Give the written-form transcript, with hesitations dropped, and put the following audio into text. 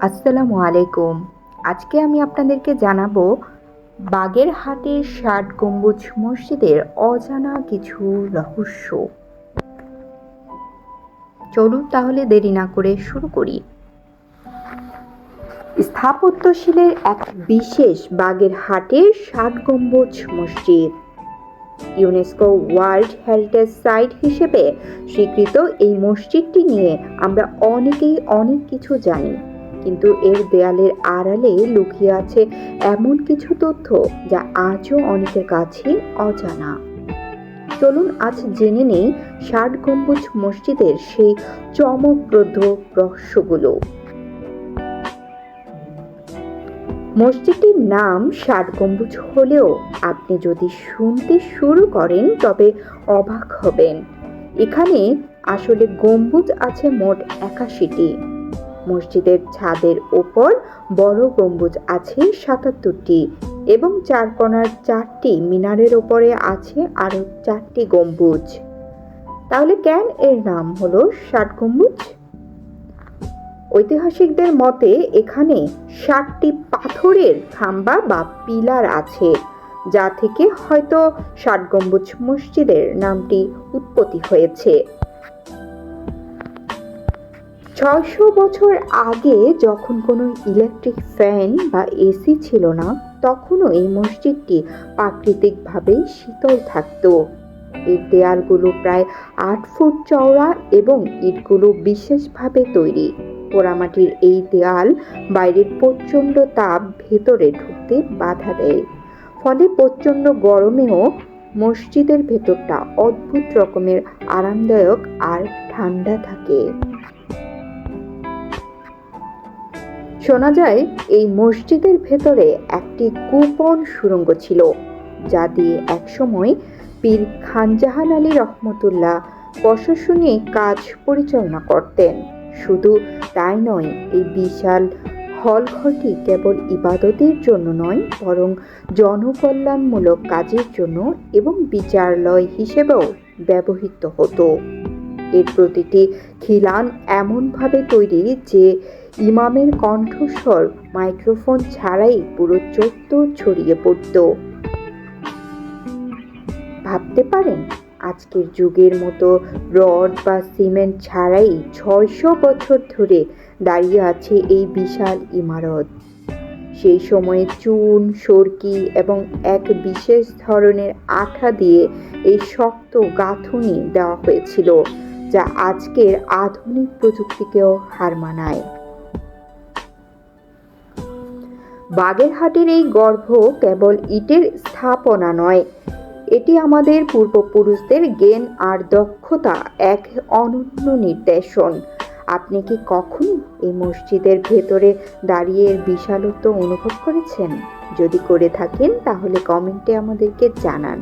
আসসালামু আলাইকুম। আজকে আমি আপনাদেরকে জানাবো বাগেরহাটের ৬০ গম্বুজ মসজিদের অজানা কিছু রহস্য। চলুন তাহলে দেরি না করে শুরু করি। স্থাপত্যশৈলীর এক বিশেষ বাগেরহাটের ৬০ গম্বুজ মসজিদ। ইউনেস্কো ওয়ার্ল্ড হেরিটেজ সাইট হিসেবে স্বীকৃত এই মসজিদটি নিয়ে আমরা অনেকেই অনেক কিছু জানি, কিন্তু এর দেয়ালের আড়ালে লুকিয়ে আছে এমন কিছু তথ্য যা আজও অনেকের কাছে অজানা। চলুন আজ জেনে নেই ৬০ গম্বুজ মসজিদের সেই চমকপ্রদ রহস্যগুলো। মসজিদটির নাম ৬০ গম্বুজ হলেও আপনি যদি শুনতে শুরু করেন তবে অবাক হবেন। এখানে আসলে গম্বুজ আছে মোট ৮১টি। মসজিদের ছাদের ওপর বড় গম্বুজ আছে ৭৭টি এবং চার কোণার ৪টি মিনারের ওপরে আছে আরও ৪টি গম্বুজ। তাহলে কেন এর নাম হলো ৬০ গম্বুজ? ঐতিহাসিকদের মতে এখানে ৬০টি পাথরের খাম্বা বা পিলার আছে, যা থেকে হয়তো ৬০ গম্বুজ মসজিদের নামটি উৎপত্তি হয়েছে। ৬০০ বছর আগে যখন কোনো ইলেকট্রিক ফ্যান বা এসি ছিল না, তখনও এই মসজিদটি প্রাকৃতিকভাবে শীতল থাকত। এর দেয়ালগুলো প্রায় ৮ ফুট চওড়া এবং ইটগুলো বিশেষভাবে তৈরি। পোড়ামাটির এই দেয়াল বাইরের প্রচণ্ড তাপ ভেতরে ঢুকতে বাধা দেয়, ফলে প্রচণ্ড গরমেও মসজিদের ভেতরটা অদ্ভুত রকমের আরামদায়ক আর ঠান্ডা থাকে। শোনা যায় এই মসজিদের ভেতরে একটি গোপন সুড়ঙ্গ ছিল, যা দিয়ে একসময় পীর খানজাহান আলী রহমতুল্লাহ প্রশাসনিক কাজ পরিচালনা করতেন। শুধু তাই নয়, এই বিশাল হলঘরটি কেবল ইবাদতের জন্য নয়, বরং জনকল্যাণমূলক কাজের জন্য এবং বিচারালয় হিসেবেও ব্যবহৃত হতো। এর প্রতিটি খিলান এমনভাবে তৈরি যে ইমামের কণ্ঠস্বর মাইক্রোফোন ছাড়াই পুরো চত্বর ছড়িয়ে পড়ত। ভাবতে পারেন, আজকের যুগের মতো রড বা সিমেন্ট ছাড়াই ৬০০ বছর ধরে দাঁড়িয়ে আছে এই বিশাল ইমারত। সেই সময়ে চুন, সরকি এবং এক বিশেষ ধরনের আঠা দিয়ে এই শক্ত গাঁথুনি দেওয়া হয়েছিল, যা আজকের আধুনিক প্রযুক্তিকেও হার মানায়। বাগেরহাটের এই গর্ভ কেবল ইটের স্থাপনা নয়, এটি আমাদের পূর্বপুরুষদের জ্ঞান আর দক্ষতা এক অনন্য নিদর্শন। আপনি কি কখনো এই মসজিদের ভেতরে দাঁড়িয়ে এর বিশালত্ব অনুভব করেছেন? যদি করে থাকেন তাহলে কমেন্টে আমাদেরকে জানান।